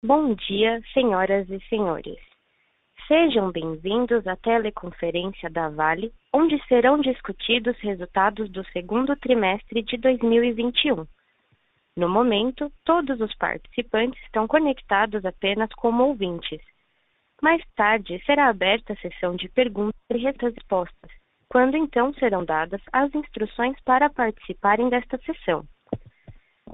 Bom dia, senhoras e senhores. Sejam bem-vindos à teleconferência da Vale, onde serão discutidos resultados do segundo trimestre de 2021. No momento, todos os participantes estão conectados apenas como ouvintes. Mais tarde, será aberta a sessão de perguntas e respostas, quando então serão dadas as instruções para participarem desta sessão.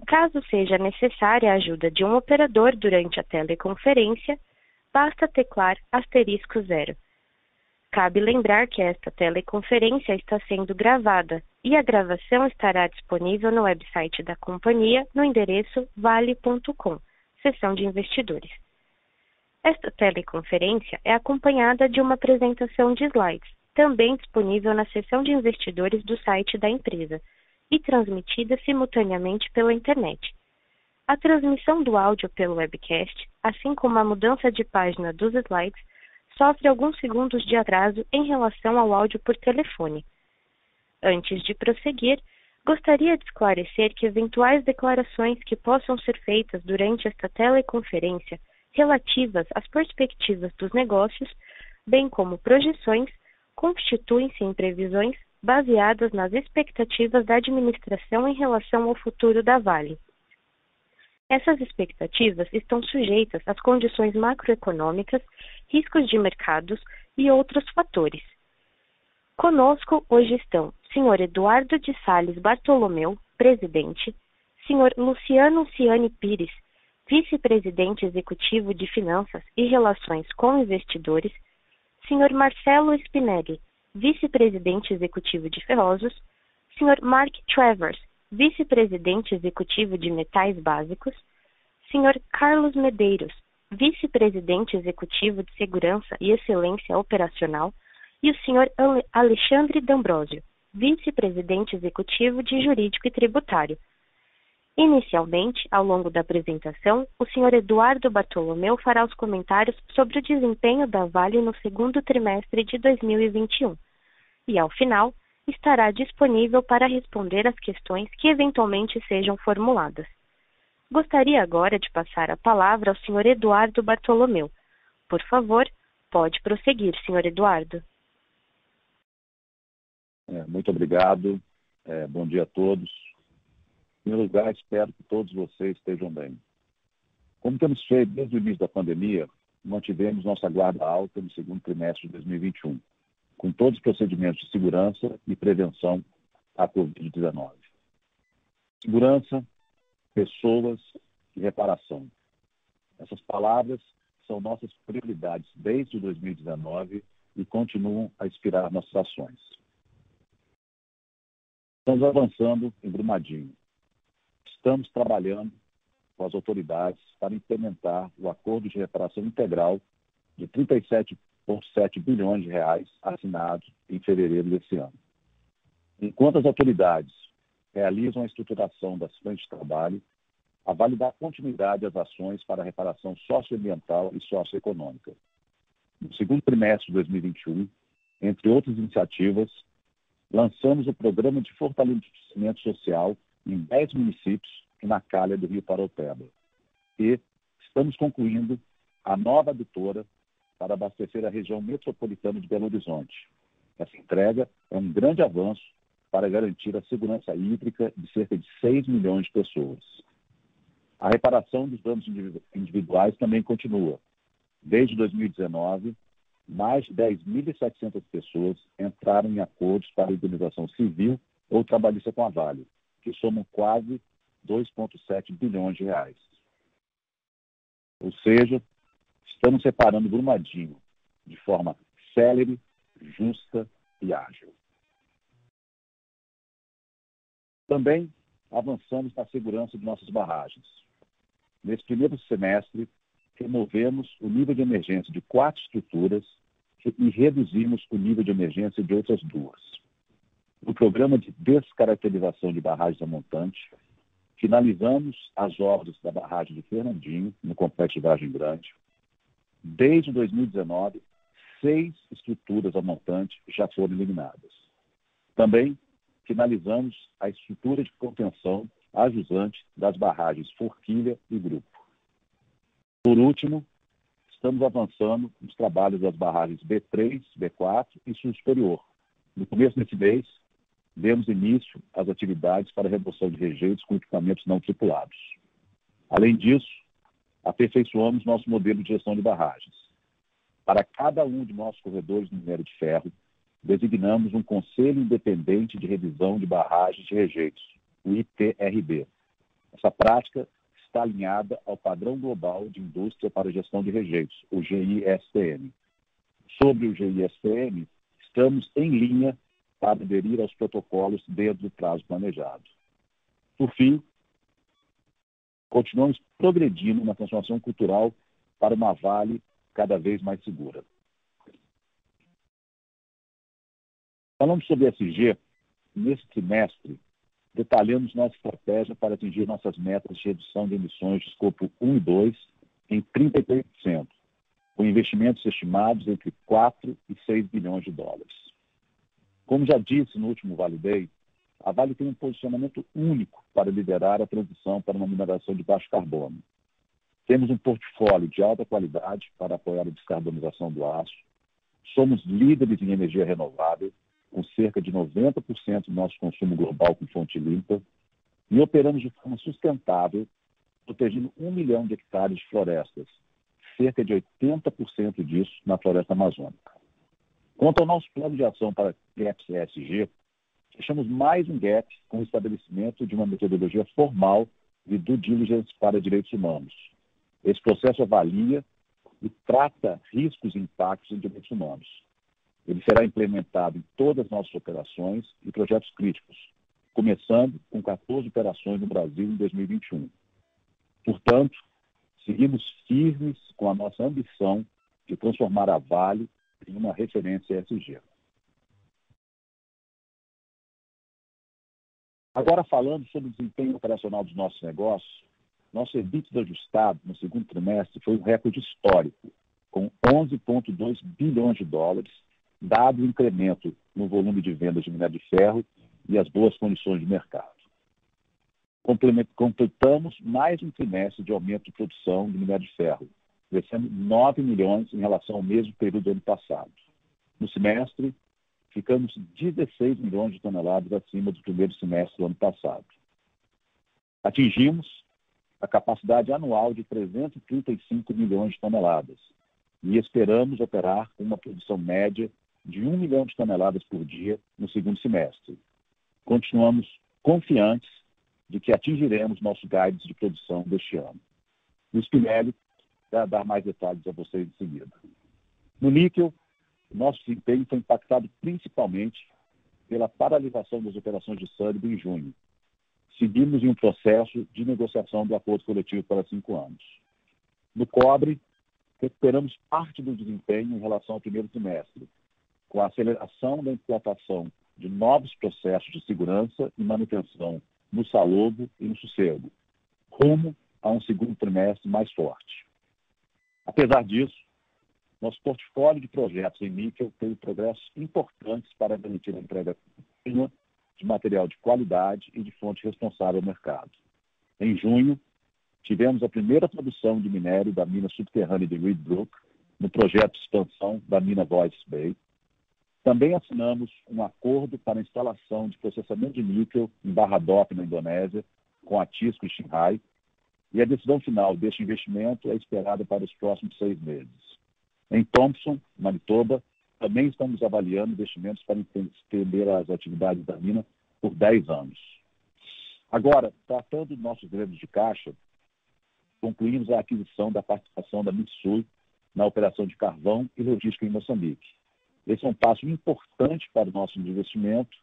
Caso seja necessária a ajuda de um operador durante a teleconferência, basta teclar *0. Cabe lembrar que esta teleconferência está sendo gravada e a gravação estará disponível no website da companhia no endereço vale.com, seção de investidores. Esta teleconferência é acompanhada de uma apresentação de slides, também disponível na seção de investidores do site da empresa, e transmitida simultaneamente pela internet. A transmissão do áudio pelo webcast, assim como a mudança de página dos slides, sofre alguns segundos de atraso em relação ao áudio por telefone. Antes de prosseguir, gostaria de esclarecer que eventuais declarações que possam ser feitas durante esta teleconferência relativas às perspectivas dos negócios, bem como projeções, constituem-se em previsões baseadas nas expectativas da administração em relação ao futuro da Vale. Essas expectativas estão sujeitas às condições macroeconômicas, riscos de mercados e outros fatores. Conosco hoje estão Sr. Eduardo de Sales Bartolomeu, presidente, Sr. Luciano Ciani Pires, vice-presidente executivo de Finanças e Relações com Investidores, Sr. Marcelo Spinelli, vice-presidente executivo de Ferrosos, Sr. Mark Travers, vice-presidente executivo de Metais Básicos, Sr. Carlos Medeiros, vice-presidente executivo de Segurança e Excelência Operacional, e o Sr. Alexandre D'Ambrosio, vice-presidente executivo de Jurídico e Tributário. Inicialmente, ao longo da apresentação, o Sr. Eduardo Bartolomeu fará os comentários sobre o desempenho da Vale no segundo trimestre de 2021. E, ao final, estará disponível para responder às questões que eventualmente sejam formuladas. Gostaria agora de passar a palavra ao Sr. Eduardo Bartolomeu. Por favor, pode prosseguir, Sr. Eduardo. Muito obrigado. Bom dia a todos. Em primeiro lugar, espero que todos vocês estejam bem. Como temos feito desde o início da pandemia, mantivemos nossa guarda alta no segundo trimestre de 2021, com todos os procedimentos de segurança e prevenção à Covid-19. Segurança, pessoas e reparação. Essas palavras são nossas prioridades desde 2019 e continuam a inspirar nossas ações. Estamos avançando em Brumadinho. Estamos trabalhando com as autoridades para implementar o acordo de reparação integral de 37,7 bilhões de reais assinado em fevereiro desse ano. Enquanto as autoridades realizam a estruturação das frentes de trabalho, a Vale dá continuidade às ações para a reparação socioambiental e socioeconômica. No segundo trimestre de 2021, entre outras iniciativas, lançamos o Programa de Fortalecimento Social em 10 municípios e na calha do Rio Paraopeba. E estamos concluindo a nova adutora para abastecer a região metropolitana de Belo Horizonte. Essa entrega é um grande avanço para garantir a segurança hídrica de cerca de 6 milhões de pessoas. A reparação dos danos individuais também continua. Desde 2019, mais de 10.700 pessoas entraram em acordos para a indenização civil ou trabalhista com a Vale, que somam quase 2,7 bilhões de reais. Ou seja, estamos separando Brumadinho de forma célere, justa e ágil. Também avançamos na segurança de nossas barragens. Nesse primeiro semestre, removemos o nível de emergência de 4 estruturas e reduzimos o nível de emergência de outras 2. No programa de descaracterização de barragens a montante, finalizamos as obras da barragem de Fernandinho, no complexo de Vargem Grande. Desde 2019, 6 estruturas a montante já foram eliminadas. Também finalizamos a estrutura de contenção ajusante das barragens Forquilha e Grupo. Por último, estamos avançando nos trabalhos das barragens B3, B4 e Sul Superior. No começo desse mês, demos início às atividades para a remoção de rejeitos com equipamentos não tripulados. Além disso, aperfeiçoamos nosso modelo de gestão de barragens. Para cada um de nossos corredores de minério de ferro, designamos um Conselho Independente de Revisão de Barragens de Rejeitos, o ITRB. Essa prática está alinhada ao Padrão Global de Indústria para a Gestão de Rejeitos, o GISTM. Sobre o GISTM, estamos em linha para aderir aos protocolos dentro do prazo planejado. Por fim, continuamos progredindo na transformação cultural para uma Vale cada vez mais segura. Falando sobre ESG, nesse trimestre, detalhamos nossa estratégia para atingir nossas metas de redução de emissões de escopo 1 e 2 em 33%, com investimentos estimados entre 4 e 6 bilhões de dólares. Como já disse no último Vale Day, a Vale tem um posicionamento único para liderar a transição para uma mineração de baixo carbono. Temos um portfólio de alta qualidade para apoiar a descarbonização do aço. Somos líderes em energia renovável, com cerca de 90% do nosso consumo global com fonte limpa, e operamos de forma sustentável, protegendo 1 milhão de hectares de florestas, cerca de 80% disso na floresta amazônica. Quanto ao nosso plano de ação para GAP ESG, fechamos mais um GAP com o estabelecimento de uma metodologia formal de due diligence para direitos humanos. Esse processo avalia e trata riscos e impactos em direitos humanos. Ele será implementado em todas as nossas operações e projetos críticos, começando com 14 operações no Brasil em 2021. Portanto, seguimos firmes com a nossa ambição de transformar a Vale em uma referência ESG. Agora, falando sobre o desempenho operacional dos nossos negócios, nosso EBITDA ajustado no segundo trimestre foi um recorde histórico, com 11,2 bilhões de dólares, dado o incremento no volume de vendas de minério de ferro e as boas condições de mercado. Completamos mais um trimestre de aumento de produção de minério de ferro, crescendo 9 milhões em relação ao mesmo período do ano passado. No semestre, ficamos 16 milhões de toneladas acima do primeiro semestre do ano passado. Atingimos a capacidade anual de 335 milhões de toneladas e esperamos operar com uma produção média de 1 milhão de toneladas por dia no segundo semestre. Continuamos confiantes de que atingiremos nosso guidance de produção deste ano. O Spinelli vai dar mais detalhes a vocês em seguida. No níquel, nosso desempenho foi impactado principalmente pela paralisação das operações de Sudbury em junho. Seguimos em um processo de negociação do acordo coletivo para 5 anos. No cobre, recuperamos parte do desempenho em relação ao primeiro trimestre, com a aceleração da implantação de novos processos de segurança e manutenção no Salobo e no Sossego, rumo a um segundo trimestre mais forte. Apesar disso, nosso portfólio de projetos em níquel teve progressos importantes para garantir a entrega contínua de material de qualidade e de fonte responsável ao mercado. Em junho, tivemos a primeira produção de minério da mina subterrânea de Reed Brook, no projeto de expansão da mina Voisey's Bay. Também assinamos um acordo para a instalação de processamento de níquel em Barra Dop, na Indonésia, com a TISCO e Xinhai, e a decisão final deste investimento é esperada para os próximos 6 meses. Em Thompson, Manitoba, também estamos avaliando investimentos para estender as atividades da mina por 10 anos. Agora, tratando dos nossos ganhos de caixa, concluímos a aquisição da participação da Mitsui na operação de carvão e logística em Moçambique. Esse é um passo importante para o nosso investimento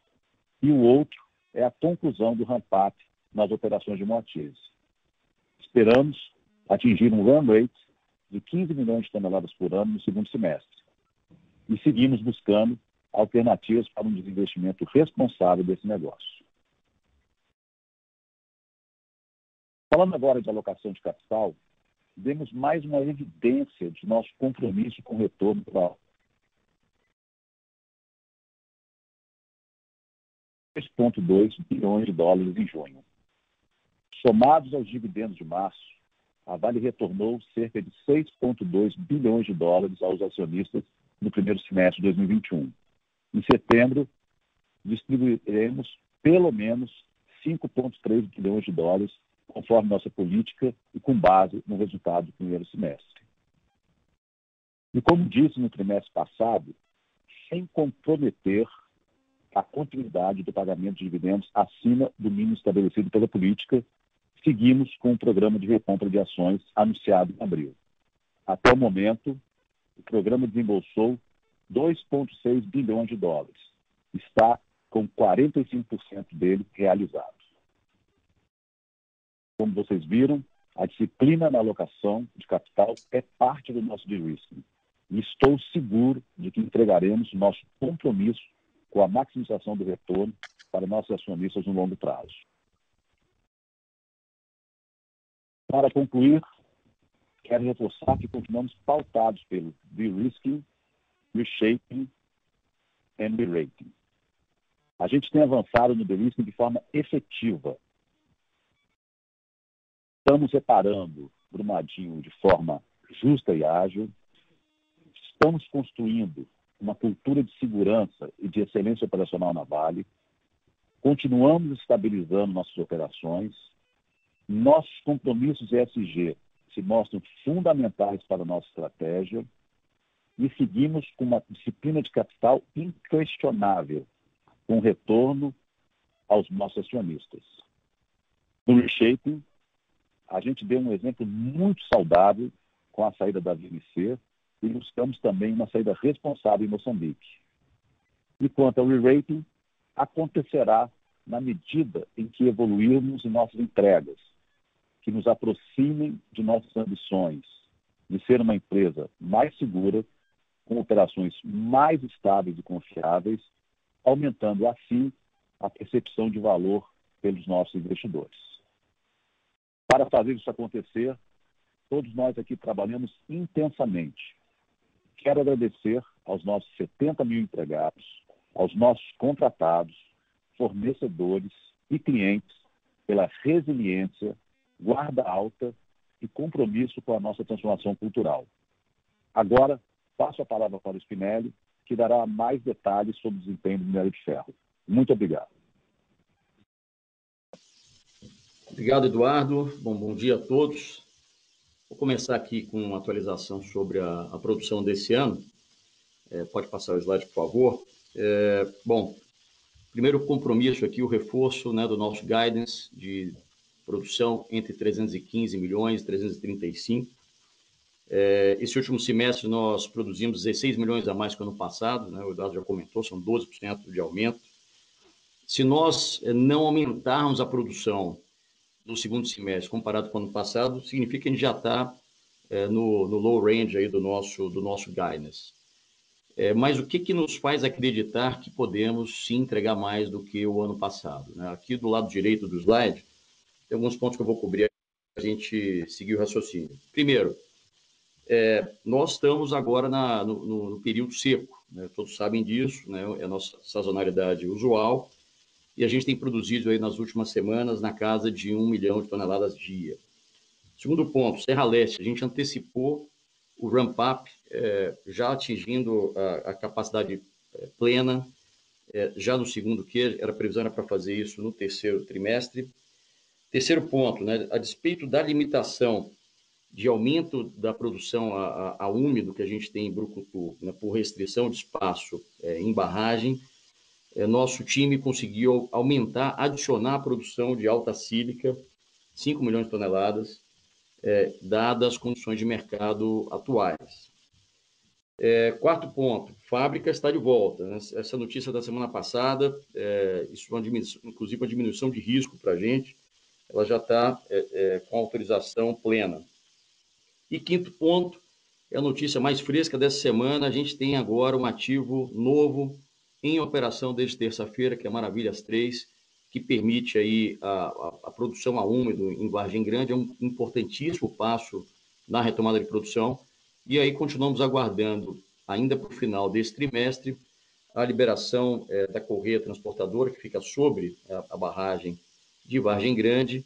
e o outro é a conclusão do ramp-up nas operações de Moatize. Esperamos atingir um run rate de 15 milhões de toneladas por ano no segundo semestre e seguimos buscando alternativas para um desinvestimento responsável desse negócio. Falando agora de alocação de capital, demos mais uma evidência de nosso compromisso com o retorno para 3,2 bilhões de dólares em junho. Somados aos dividendos de março, a Vale retornou cerca de 6,2 bilhões de dólares aos acionistas no primeiro semestre de 2021. Em setembro, distribuiremos pelo menos 5,3 bilhões de dólares, conforme nossa política e com base no resultado do primeiro semestre. E como disse no trimestre passado, sem comprometer a continuidade do pagamento de dividendos acima do mínimo estabelecido pela política, seguimos com o programa de recompra de ações anunciado em abril. Até o momento, o programa desembolsou 2,6 bilhões de dólares. Está com 45% dele realizado. Como vocês viram, a disciplina na alocação de capital é parte do nosso de-risking. E estou seguro de que entregaremos nosso compromisso com a maximização do retorno para nossos acionistas no longo prazo. Para concluir, quero reforçar que continuamos pautados pelo de-risking, reshaping e re-rating. A gente tem avançado no de-risking de forma efetiva. Estamos reparando Brumadinho de forma justa e ágil. Estamos construindo uma cultura de segurança e de excelência operacional na Vale. Continuamos estabilizando nossas operações. Nossos compromissos ESG se mostram fundamentais para a nossa estratégia e seguimos com uma disciplina de capital inquestionável, com retorno aos nossos acionistas. No reshaping, a gente deu um exemplo muito saudável com a saída da VNC e buscamos também uma saída responsável em Moçambique. E quanto ao re-rating, acontecerá na medida em que evoluirmos em nossas entregas, que nos aproximem de nossas ambições de ser uma empresa mais segura, com operações mais estáveis e confiáveis, aumentando assim a percepção de valor pelos nossos investidores. Para fazer isso acontecer, todos nós aqui trabalhamos intensamente. Quero agradecer aos nossos 70 mil empregados, aos nossos contratados, fornecedores e clientes pela resiliência, guarda alta e compromisso com a nossa transformação cultural. Agora, passo a palavra para o Spinelli, que dará mais detalhes sobre o desempenho do minério de ferro. Muito obrigado. Obrigado, Eduardo. Bom dia a todos. Vou começar aqui com uma atualização sobre a produção desse ano. Pode passar o slide, por favor. Primeiro compromisso aqui, o reforço, né, do nosso guidance de produção entre 315 milhões e 335. Esse último semestre nós produzimos 16 milhões a mais que o ano passado, né? O Eduardo já comentou, são 12% de aumento. Se nós não aumentarmos a produção no segundo semestre comparado com o ano passado, significa que a gente já está no low range aí do nosso guidance. Mas o que nos faz acreditar que podemos sim entregar mais do que o ano passado, né? Aqui do lado direito do slide, tem alguns pontos que eu vou cobrir para a gente seguir o raciocínio. Primeiro, nós estamos agora no período seco, né? Todos sabem disso, né? É a nossa sazonalidade usual, e a gente tem produzido aí nas últimas semanas na casa de 1 milhão de toneladas dia. Segundo ponto, Serra Leste, a gente antecipou o ramp-up, já atingindo a capacidade plena, já no segundo Q, a previsão era para fazer isso no terceiro trimestre. Terceiro ponto, né? A despeito da limitação de aumento da produção a úmido que a gente tem em Brucutu, né, por restrição de espaço em barragem, nosso time conseguiu aumentar, adicionar a produção de alta sílica, 5 milhões de toneladas, dadas as condições de mercado atuais. Quarto ponto, fábrica está de volta, né? Essa notícia da semana passada, isso é inclusive uma diminuição de risco para a gente, ela já está com autorização plena. E quinto ponto, é a notícia mais fresca dessa semana, a gente tem agora um ativo novo em operação desde terça-feira, que é Maravilhas 3, que permite aí a produção a úmido em Vargem Grande, é um importantíssimo passo na retomada de produção, e aí continuamos aguardando, ainda para o final desse trimestre, a liberação da correia transportadora, que fica sobre a barragem de Vargem Grande,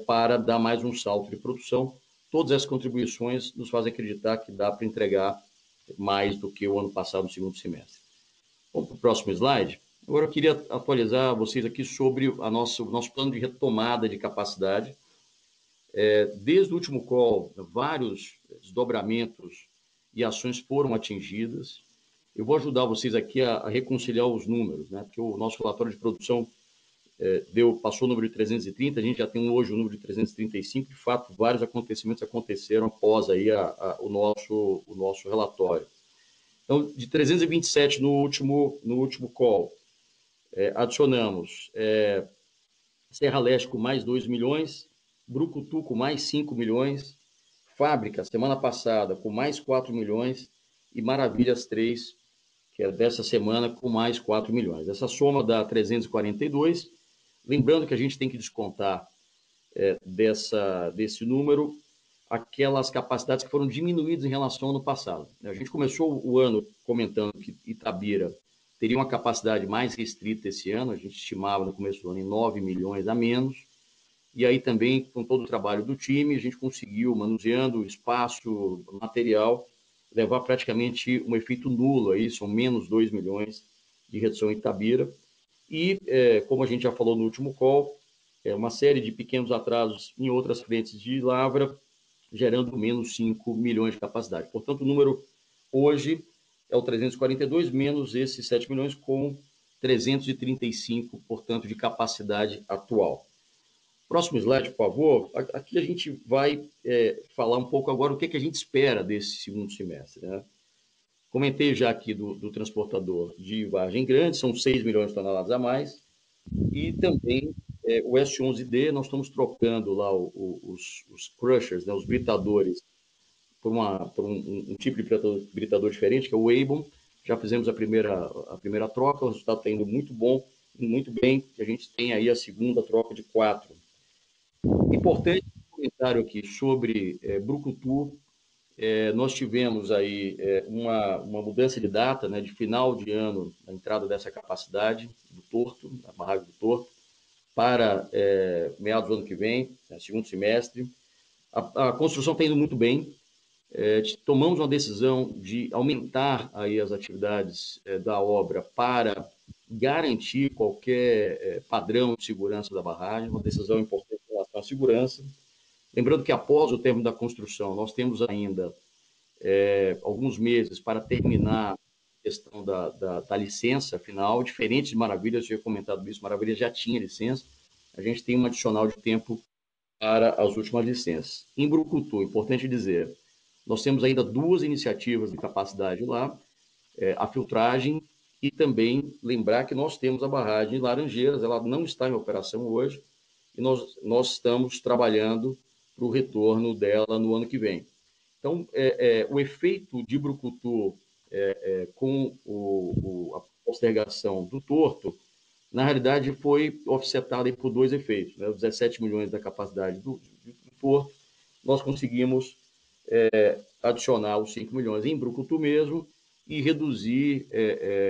para dar mais um salto de produção, todas essas contribuições nos fazem acreditar que dá para entregar mais do que o ano passado no segundo semestre. Vamos para o próximo slide. Agora eu queria atualizar vocês aqui sobre o nosso plano de retomada de capacidade. Desde o último call, vários desdobramentos e ações foram atingidas. Eu vou ajudar vocês aqui a reconciliar os números, né? Porque o nosso relatório de produção passou o número de 330, a gente já tem hoje o número de 335, de fato, vários acontecimentos aconteceram após aí o nosso relatório. Então, de 327 no último call, adicionamos Serra Leste com mais 2 milhões, Brucutu com mais 5 milhões, Fábrica, semana passada, com mais 4 milhões, e Maravilhas 3, que é dessa semana, com mais 4 milhões. Essa soma dá 342. Lembrando que a gente tem que descontar desse número aquelas capacidades que foram diminuídas em relação ao ano passado. A gente começou o ano comentando que Itabira teria uma capacidade mais restrita esse ano, a gente estimava no começo do ano em 9 milhões a menos, e aí também, com todo o trabalho do time, a gente conseguiu, manuseando espaço, material, levar praticamente um efeito nulo, aí são menos 2 milhões de redução em Itabira, e, como a gente já falou no último call, uma série de pequenos atrasos em outras frentes de lavra, gerando menos 5 milhões de capacidade. Portanto, o número hoje é o 342, menos esses 7 milhões, com 335, portanto, de capacidade atual. Próximo slide, por favor. Aqui a gente vai falar um pouco agora o que a gente espera desse segundo semestre, né? Comentei já aqui do transportador de Vargem Grande, são 6 milhões de toneladas a mais, e também o S11D, nós estamos trocando lá os crushers, né, os britadores, por um tipo de britador diferente, que é o Avon. Já fizemos a primeira troca, o resultado está indo muito bom, muito bem, e a gente tem aí a segunda troca de 4. Importante um comentário aqui sobre Brucutu. Nós tivemos aí uma mudança de data, né, de final de ano, a entrada dessa capacidade do Torto, da barragem do Torto, para meados do ano que vem, segundo semestre. A construção está indo muito bem. Tomamos uma decisão de aumentar aí as atividades da obra para garantir qualquer padrão de segurança da barragem, uma decisão importante em relação à segurança. Lembrando que após o término da construção, nós temos ainda alguns meses para terminar a questão da licença final, diferente de Maravilhas, eu tinha comentado isso, Maravilhas já tinha licença, a gente tem um adicional de tempo para as últimas licenças. Em Brucutu, importante dizer, nós temos ainda 2 iniciativas de capacidade lá, a filtragem e também lembrar que nós temos a barragem de Laranjeiras, ela não está em operação hoje, e nós estamos trabalhando para o retorno dela no ano que vem. Então, o efeito de Brucutu com a postergação do Torto, na realidade, foi offsetado por 2 efeitos. Né? Os 17 milhões da capacidade do Torto, nós conseguimos adicionar os 5 milhões em Brucutu mesmo e reduzir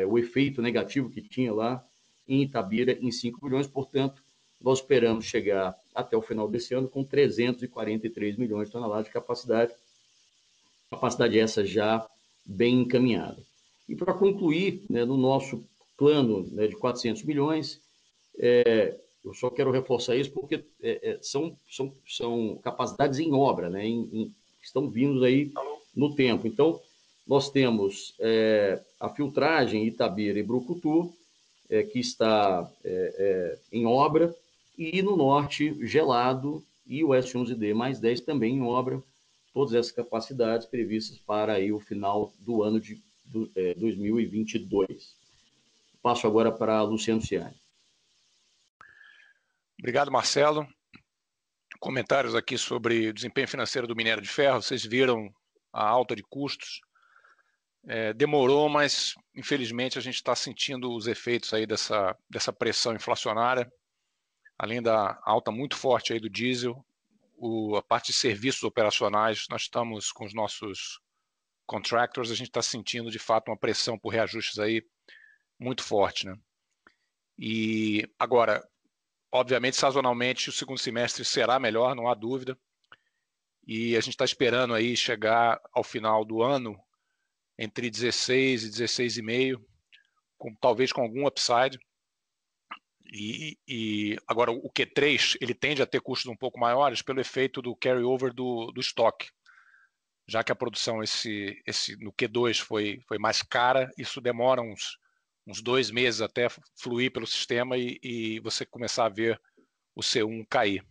o efeito negativo que tinha lá em Itabira em 5 milhões. Portanto, nós esperamos chegar até o final desse ano com 343 milhões de toneladas de capacidade essa já bem encaminhada. E para concluir, né, no nosso plano, né, de 400 milhões, eu só quero reforçar isso porque são capacidades em obra, né, que estão vindo aí no tempo. Então, nós temos a filtragem Itabira e Brucutu, que está em obra, e no norte, Gelado e o S11D mais 10 também em obra, todas essas capacidades previstas para aí o final do ano de 2022. Passo agora para Luciano Ciani. Obrigado, Marcelo. Comentários aqui sobre o desempenho financeiro do minério de ferro. Vocês viram a alta de custos. Demorou, mas infelizmente a gente está sentindo os efeitos aí dessa pressão inflacionária, além da alta muito forte aí do diesel. A parte de serviços operacionais, nós estamos com os nossos contractors, a gente está sentindo de fato uma pressão por reajustes aí muito forte, né? E agora, obviamente, sazonalmente, o segundo semestre será melhor, não há dúvida. e a gente está esperando aí chegar ao final do ano entre 16 e 16,5, talvez com algum upside. E agora o Q3 ele tende a ter custos um pouco maiores pelo efeito do carry-over do estoque. Já que a produção no Q2 foi mais cara, isso demora uns 2 meses até fluir pelo sistema e você começar a ver o C1 cair.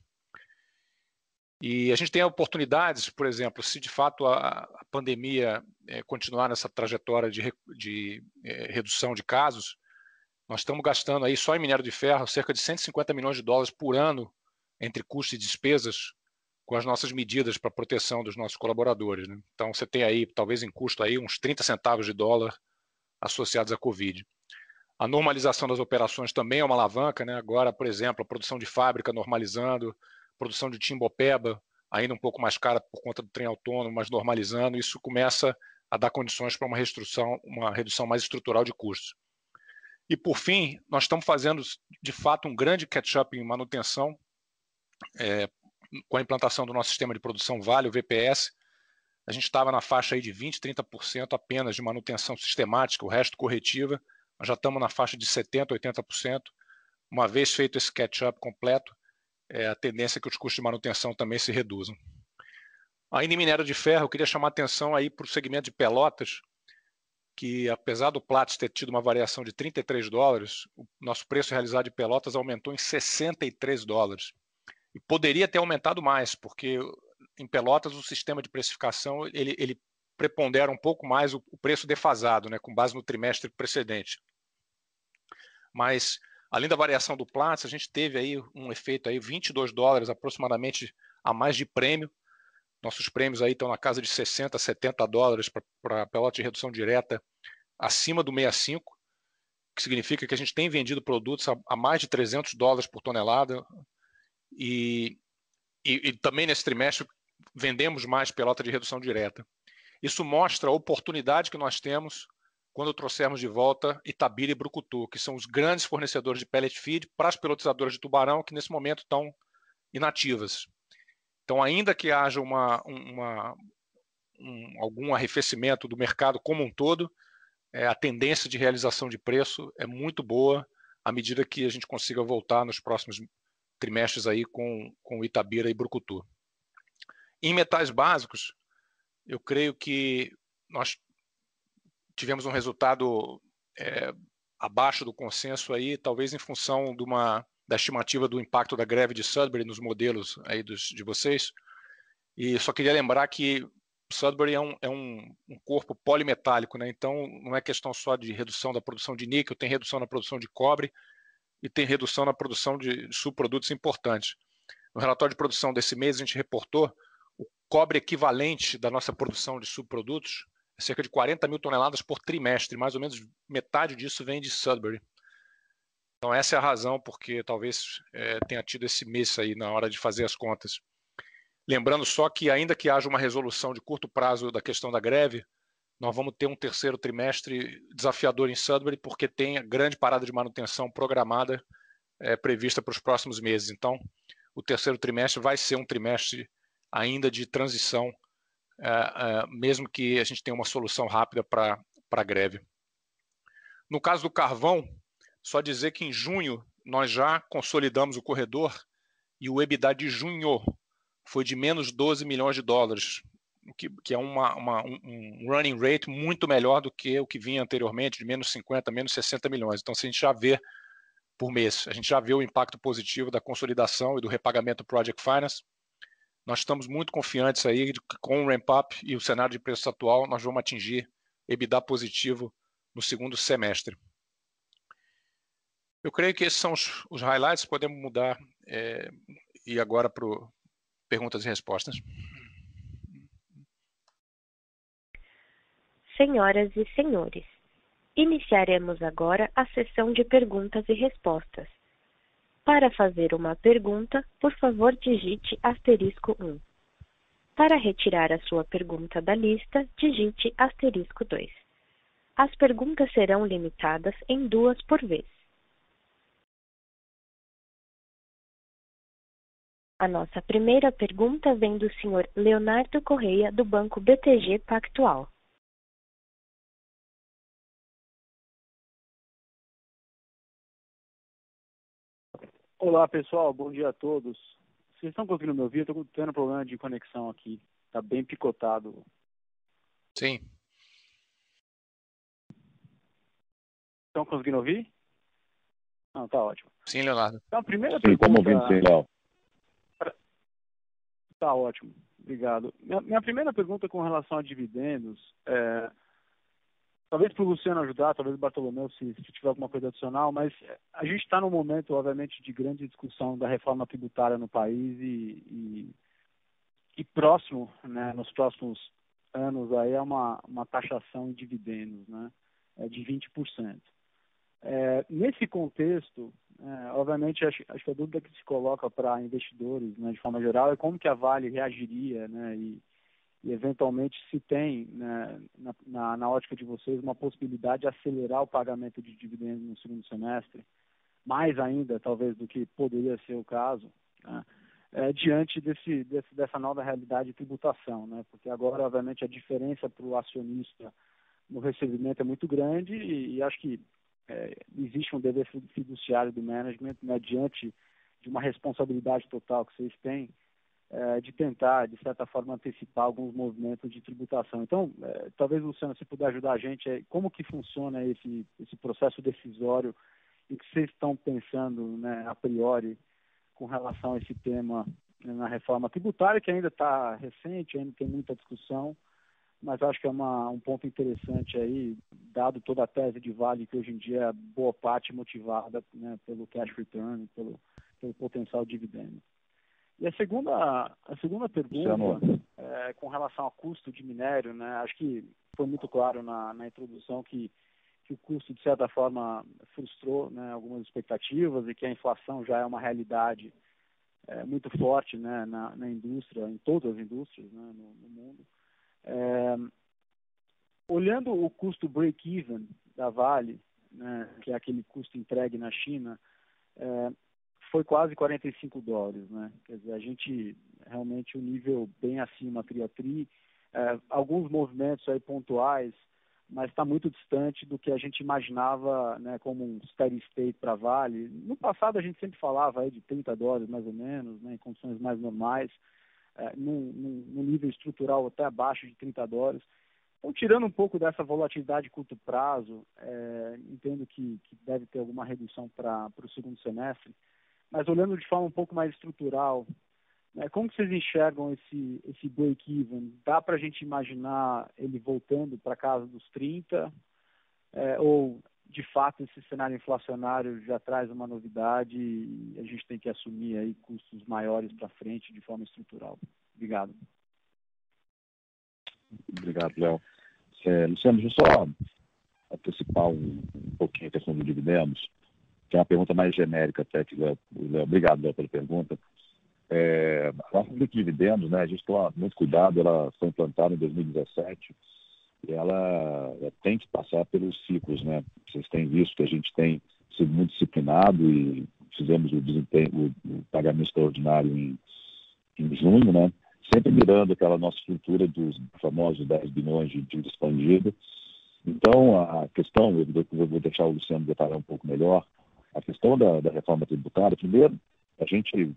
E a gente tem oportunidades, por exemplo, se de fato a pandemia continuar nessa trajetória de redução de casos, nós estamos gastando aí só em minério de ferro cerca de 150 milhões de dólares por ano entre custos e despesas com as nossas medidas para proteção dos nossos colaboradores, né? Então você tem aí, talvez em custo, aí, uns 30 centavos de dólar associados à Covid. A normalização das operações também é uma alavanca, né? Agora, por exemplo, a produção de fábrica normalizando, produção de Timbopeba ainda um pouco mais cara por conta do trem autônomo, mas normalizando, isso começa a dar condições para uma redução mais estrutural de custos. E, por fim, nós estamos fazendo, de fato, um grande catch-up em manutenção, com a implantação do nosso sistema de produção Vale, o VPS. A gente estava na faixa aí de 20%, 30% apenas de manutenção sistemática, o resto corretiva. Nós já estamos na faixa de 70%, 80%. Uma vez feito esse catch-up completo, a tendência é que os custos de manutenção também se reduzam. Ainda em minério de ferro, eu queria chamar a atenção aí para o segmento de Pelotas, que apesar do Platts ter tido uma variação de 33 dólares, o nosso preço realizado de Pelotas aumentou em 63 dólares. E poderia ter aumentado mais, porque em Pelotas o sistema de precificação ele prepondera um pouco mais o preço defasado, né, com base no trimestre precedente. Mas, além da variação do Platts, a gente teve aí um efeito aí 22 dólares aproximadamente a mais de prêmio. Nossos prêmios aí estão na casa de 60, 70 dólares para Pelotas de redução direta acima do 65, que significa que a gente tem vendido produtos a mais de 300 dólares por tonelada e também nesse trimestre vendemos mais pelota de redução direta. Isso mostra a oportunidade que nós temos quando trouxermos de volta Itabira e Brucutu, que são os grandes fornecedores de pellet feed para as pelotizadoras de tubarão que nesse momento estão inativas. Então, ainda que haja algum arrefecimento do mercado como um todo, a tendência de realização de preço é muito boa à medida que a gente consiga voltar nos próximos trimestres aí com Itabira e Brucutu. Em metais básicos, eu creio que nós tivemos um resultado abaixo do consenso aí, talvez em função da estimativa do impacto da greve de Sudbury nos modelos aí de vocês. E só queria lembrar que Sudbury é um corpo polimetálico, né? Então não é questão só de redução da produção de níquel, tem redução na produção de cobre e tem redução na produção de subprodutos importantes. No relatório de produção desse mês a gente reportou o cobre equivalente da nossa produção de subprodutos é cerca de 40 mil toneladas por trimestre, mais ou menos metade disso vem de Sudbury. Então essa é a razão porque talvez tenha tido esse mês aí na hora de fazer as contas. Lembrando só que ainda que haja uma resolução de curto prazo da questão da greve, nós vamos ter um terceiro trimestre desafiador em Sudbury porque tem a grande parada de manutenção programada prevista para os próximos meses. Então, o terceiro trimestre vai ser um trimestre ainda de transição, mesmo que a gente tenha uma solução rápida para a greve. No caso do carvão, só dizer que em junho nós já consolidamos o corredor e o EBITDA de junho foi de menos 12 milhões de dólares, que é um running rate muito melhor do que o que vinha anteriormente, de menos 50, menos 60 milhões. Então, se a gente já vê por mês, a gente já vê o impacto positivo da consolidação e do repagamento Project Finance, nós estamos muito confiantes aí de que com o ramp-up e o cenário de preços atual, nós vamos atingir EBITDA positivo no segundo semestre. Eu creio que esses são os highlights, podemos mudar e agora para perguntas e respostas. Senhoras e senhores, iniciaremos agora a sessão de perguntas e respostas. Para fazer uma pergunta, por favor digite *1. Para retirar a sua pergunta da lista, digite *2. As perguntas serão limitadas em 2 por vez. A nossa primeira pergunta vem do senhor Leonardo Correia, do Banco BTG Pactual. Olá, pessoal. Bom dia a todos. Vocês estão conseguindo me ouvir? Estou tendo problema de conexão aqui. Está bem picotado. Sim. Estão conseguindo ouvir? Não, tá ótimo. Sim, Leonardo. Então, a primeira Sim, estamos pergunta... ouvindo, sim, Léo. Tá ótimo. Obrigado. Minha primeira pergunta com relação a dividendos talvez para o Luciano ajudar, talvez o Bartolomeu, se tiver alguma coisa adicional, mas a gente está num momento, obviamente, de grande discussão da reforma tributária no país e próximo, né, nos próximos anos, aí é uma taxação em dividendos, né, de 20%. Nesse contexto, obviamente, acho que a dúvida que se coloca para investidores, né, de forma geral, é como que a Vale reagiria, né, e eventualmente se tem, né, na ótica de vocês, uma possibilidade de acelerar o pagamento de dividendos no segundo semestre, mais ainda, talvez, do que poderia ser o caso, né, diante dessa nova realidade de tributação, né, porque agora, obviamente, a diferença para o acionista no recebimento é muito grande e acho que existe um dever fiduciário do management, né, diante de uma responsabilidade total que vocês têm, de tentar, de certa forma, antecipar alguns movimentos de tributação. Então, talvez, Luciano, se puder ajudar a gente, como que funciona esse processo decisório e o que vocês estão pensando, né, a priori, com relação a esse tema, né, na reforma tributária, que ainda está recente, ainda tem muita discussão, mas acho que é um ponto interessante aí, dado toda a tese de Vale, que hoje em dia é boa parte motivada, né, pelo cash return, pelo potencial dividendo. E a segunda pergunta é com relação ao custo de minério, né? Acho que foi muito claro na introdução que o custo, de certa forma, frustrou, né, algumas expectativas e que a inflação já é uma realidade muito forte, né, na indústria, em todas as indústrias, né, no mundo. Olhando o custo break-even da Vale, né, que é aquele custo entregue na China, foi quase $45, né? Quer dizer, a gente realmente um nível bem acima tri-a-tri, alguns movimentos aí pontuais, mas está muito distante do que a gente imaginava, né, como um steady state para Vale. No passado a gente sempre falava aí de $30 mais ou menos, né, em condições mais normais, num nível estrutural até abaixo de $30. Então, tirando um pouco dessa volatilidade de curto prazo, entendo que deve ter alguma redução para o segundo semestre. Mas olhando de forma um pouco mais estrutural, né, como que vocês enxergam esse break-even? Dá para a gente imaginar ele voltando para casa dos 30? Ou, de fato, esse cenário inflacionário já traz uma novidade e a gente tem que assumir aí custos maiores para frente de forma estrutural? Obrigado. Obrigado, Léo. Luciano, deixa eu só antecipar um pouquinho a questão dos dividendos, que é uma pergunta mais genérica até que Léo. Obrigado, Léo, pela pergunta. A nossa política de dividendos, né, a gente toma muito cuidado, ela foi implantada em 2017 e ela tem que passar pelos ciclos, né? Vocês têm visto que a gente tem sido muito disciplinado e fizemos o pagamento extraordinário em junho, né? Sempre mirando aquela nossa estrutura dos famosos 10 bilhões de dívida expandida. Então, a questão, eu vou deixar o Luciano detalhar um pouco melhor, a questão da reforma tributária, primeiro, a gente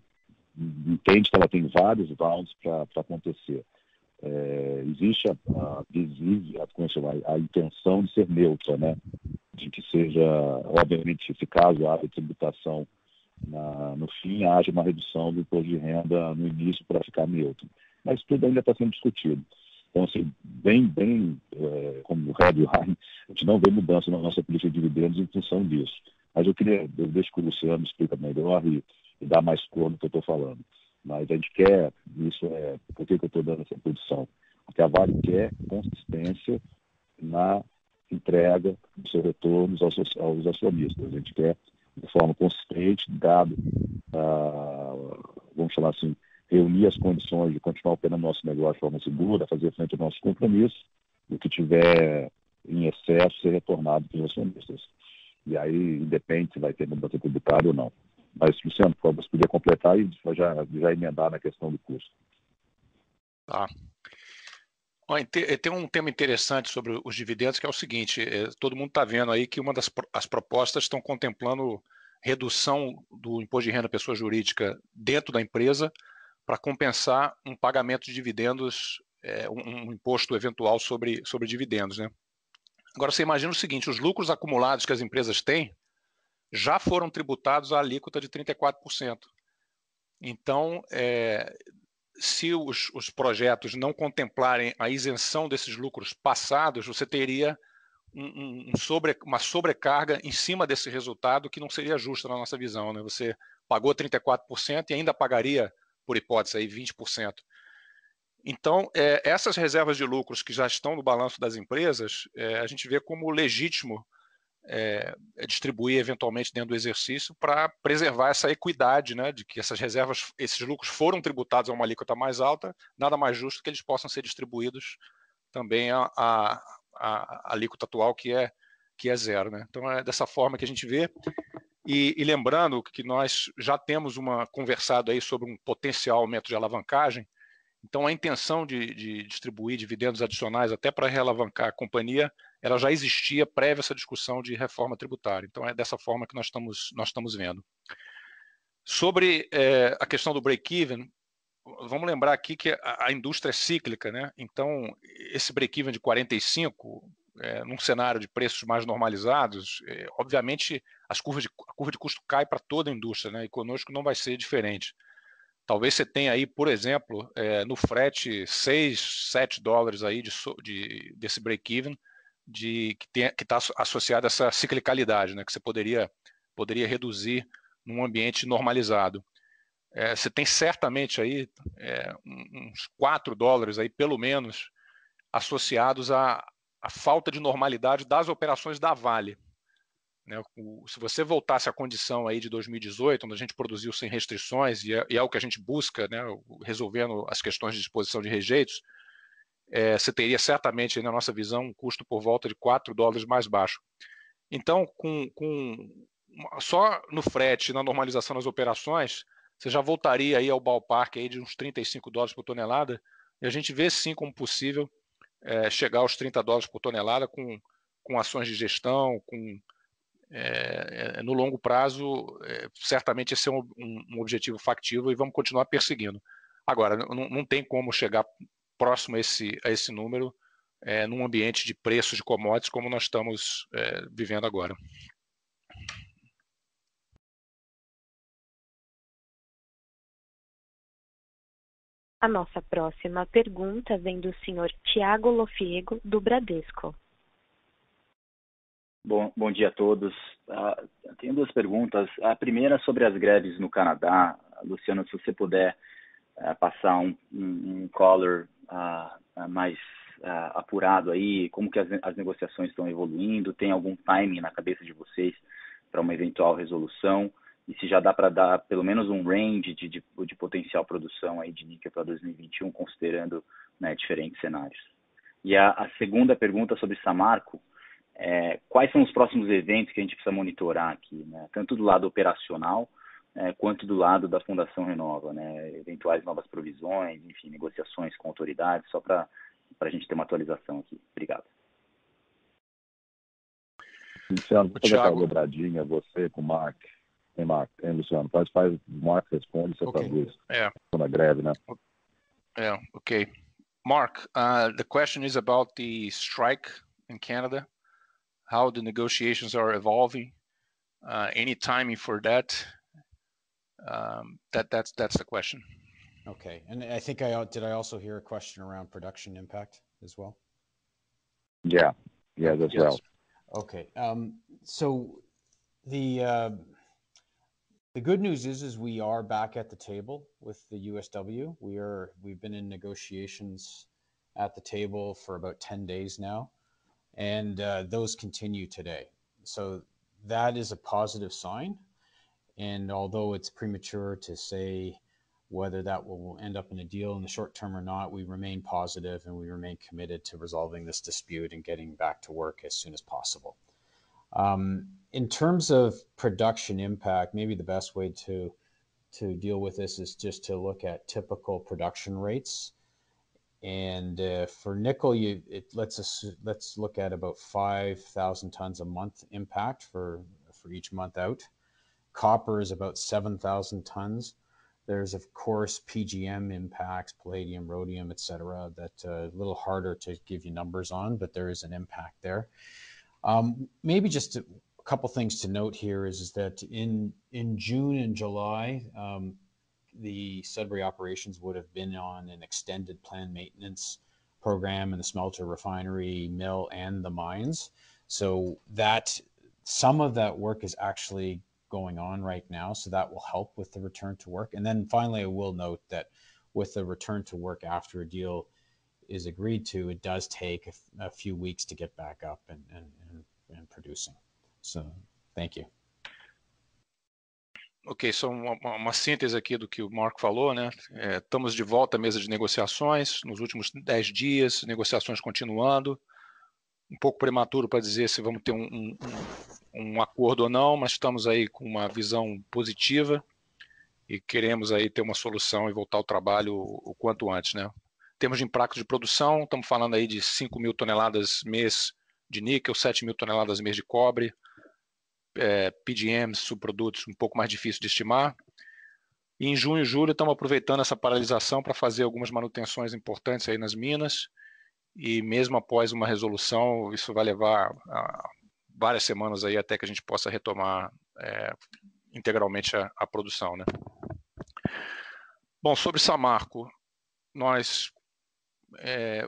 entende que ela tem vários rounds para acontecer. Existe a intenção de ser neutra, né? De que seja, obviamente, se caso haja tributação no fim, haja uma redução do imposto de renda no início para ficar neutro. Mas tudo ainda está sendo discutido. Então, assim, como o headline, a gente não vê mudança na nossa política de dividendos em função disso. Mas eu deixo que o Luciano explica melhor e dar mais cor no que eu estou falando. Mas a gente quer, por que eu estou dando essa posição? Porque a Vale quer consistência na entrega dos seus retornos aos acionistas. A gente quer, de forma consistente, dado, vamos chamar assim, reunir as condições de continuar operando nosso negócio de forma segura, fazer frente aos nossos compromissos, o que tiver em excesso ser retornado para os acionistas. E aí, independe se vai ter mudança tributária ou não. Mas, Luciano, por favor, você podia completar e já emendar na questão do custo. Tá. Tem um tema interessante sobre os dividendos, que é o seguinte, todo mundo está vendo aí que as propostas estão contemplando redução do imposto de renda à pessoa jurídica dentro da empresa para compensar um pagamento de dividendos, um imposto eventual sobre dividendos, né? Agora, você imagina o seguinte, os lucros acumulados que as empresas têm já foram tributados à alíquota de 34%. Então, se os projetos não contemplarem a isenção desses lucros passados, você teria uma sobrecarga em cima desse resultado que não seria justa na nossa visão, né? Você pagou 34% e ainda pagaria, por hipótese, aí 20%. Então, essas reservas de lucros que já estão no balanço das empresas, a gente vê como legítimo distribuir eventualmente dentro do exercício para preservar essa equidade, né, de que essas reservas, esses lucros foram tributados a uma alíquota mais alta, nada mais justo que eles possam ser distribuídos também a alíquota atual que é zero, né? Então é dessa forma que a gente vê. E lembrando que nós já temos conversado aí sobre um potencial aumento de alavancagem. Então, a intenção de distribuir dividendos adicionais até para realavancar a companhia, ela já existia prévia essa discussão de reforma tributária. Então, é dessa forma que nós estamos vendo. Sobre a questão do break-even, vamos lembrar aqui que a indústria é cíclica, né? Então, esse break-even de 45, num cenário de preços mais normalizados, obviamente, a curva de custo cai para toda a indústria, né? E conosco não vai ser diferente. Talvez você tenha aí, por exemplo, no frete 6, 7 dólares aí desse break-even que está associado a essa ciclicalidade, né, que você poderia reduzir num ambiente normalizado. Você tem certamente aí uns 4 dólares aí, pelo menos, associados à falta de normalidade das operações da Vale. Né, se você voltasse à condição aí de 2018, onde a gente produziu sem restrições, e é o que a gente busca, né, resolvendo as questões de disposição de rejeitos, você teria certamente, na nossa visão, um custo por volta de 4 dólares mais baixo. Então, só no frete e na normalização das operações, você já voltaria aí ao ballpark aí de uns 35 dólares por tonelada, e a gente vê sim como possível chegar aos 30 dólares por tonelada com ações de gestão, no longo prazo, certamente esse é um objetivo factível e vamos continuar perseguindo. Agora, não tem como chegar próximo a esse número num ambiente de preços de commodities como nós estamos vivendo agora. A nossa próxima pergunta vem do senhor Tiago Lofiego, do Bradesco. Bom dia a todos. Tenho duas perguntas. A primeira sobre as greves no Canadá. Luciano, se você puder passar um color mais apurado aí, como que as negociações estão evoluindo, tem algum timing na cabeça de vocês para uma eventual resolução, e se já dá para dar pelo menos um range de potencial produção aí de níquel para 2021, considerando, né, diferentes cenários. E a segunda pergunta sobre Samarco, quais são os próximos eventos que a gente precisa monitorar aqui, né? Tanto do lado operacional, quanto do lado da Fundação Renova, né? Eventuais novas provisões, enfim, negociações com autoridades, só para a gente ter uma atualização aqui. Obrigado. Luciano, vou fazer aquela dobradinha, você com o Mark. Tem Mark, tem Luciano. Faz o Mark responde, você traduz. Estou na greve, né? Okay. Mark, the question is about the strike in Canada, how the negotiations are evolving, any timing for that. That's the question. Okay, and I think did I also hear a question around production impact as well? Yeah, as well. Okay, so the good news is we are back at the table with the USW. We've been in negotiations at the table for about 10 days now, and those continue today. So that is a positive sign. And although it's premature to say whether that will end up in a deal in the short term or not, we remain positive and we remain committed to resolving this dispute and getting back to work as soon as possible. in terms of production impact, maybe the best way to deal with this is just to look at typical production rates. And for nickel, let's look at about 5,000 tons a month impact for each month out. Copper is about 7,000 tons. There's of course PGM impacts, palladium, rhodium, etc. That a little harder to give you numbers on, but there is an impact there. Maybe just a couple things to note here is that in June and July, the Sudbury operations would have been on an extended planned maintenance program in the smelter, refinery, mill, and the mines. So that some of that work is actually going on right now. So that will help with the return to work. And then finally, I will note that with the return to work after a deal is agreed to, it does take a few weeks to get back up and producing. So, thank you. Ok, só uma síntese aqui do que o Marco falou, né? Estamos de volta à mesa de negociações nos últimos 10 dias, negociações continuando. Um pouco prematuro para dizer se vamos ter um acordo ou não, mas estamos aí com uma visão positiva e queremos aí ter uma solução e voltar ao trabalho o quanto antes, né? Em termos de impacto de produção, estamos falando aí de 5 mil toneladas mês de níquel, 7 mil toneladas mês de cobre, PGMs, subprodutos, um pouco mais difícil de estimar. E em junho e julho estamos aproveitando essa paralisação para fazer algumas manutenções importantes aí nas minas, e mesmo após uma resolução, isso vai levar várias semanas aí até que a gente possa retomar integralmente a produção, né? Bom, sobre Samarco, nós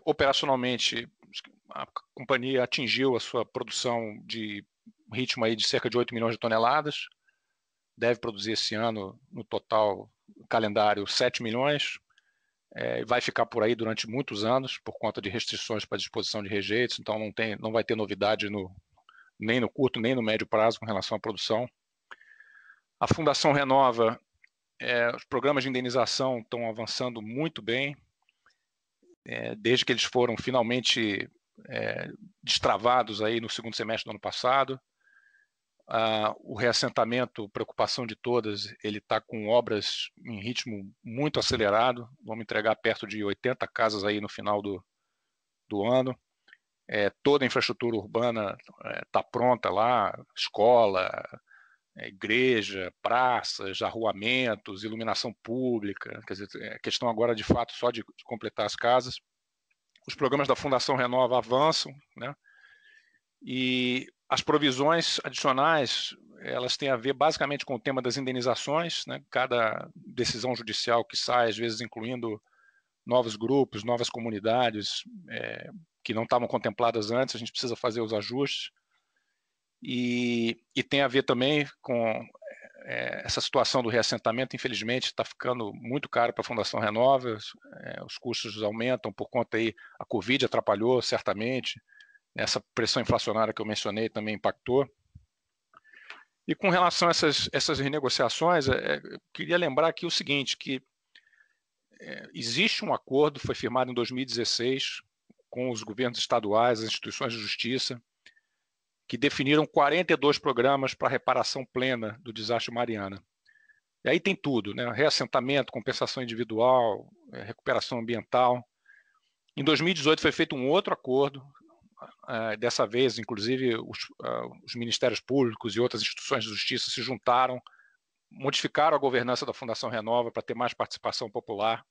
operacionalmente a companhia atingiu a sua produção de ritmo aí de cerca de 8 milhões de toneladas, deve produzir esse ano no total calendário 7 milhões, vai ficar por aí durante muitos anos por conta de restrições para disposição de rejeitos, então não vai ter novidade nem no curto nem no médio prazo com relação à produção. A Fundação Renova, os programas de indenização estão avançando muito bem, desde que eles foram finalmente destravados aí no segundo semestre do ano passado. O reassentamento, preocupação de todas, ele está com obras em ritmo muito acelerado. Vamos entregar perto de 80 casas aí no final do ano. Toda a infraestrutura urbana está pronta lá, escola, igreja, praças, arruamentos, iluminação pública. Quer dizer, é questão agora de fato só de completar as casas. Os programas da Fundação Renova avançam, né? E as provisões adicionais, elas têm a ver basicamente com o tema das indenizações, né? Cada decisão judicial que sai, às vezes incluindo novos grupos, novas comunidades que não estavam contempladas antes, a gente precisa fazer os ajustes. E tem a ver também com essa situação do reassentamento, infelizmente, está ficando muito caro para a Fundação Renova, os custos aumentam por conta aí, a Covid atrapalhou certamente, essa pressão inflacionária que eu mencionei também impactou. E com relação a essas renegociações, eu queria lembrar aqui o seguinte, que existe um acordo, foi firmado em 2016, com os governos estaduais, as instituições de justiça, que definiram 42 programas para reparação plena do desastre Mariana. E aí tem tudo, né? Reassentamento, compensação individual, recuperação ambiental. Em 2018 foi feito um outro acordo, dessa vez, inclusive, os ministérios públicos e outras instituições de justiça se juntaram, modificaram a governança da Fundação Renova para ter mais participação popular.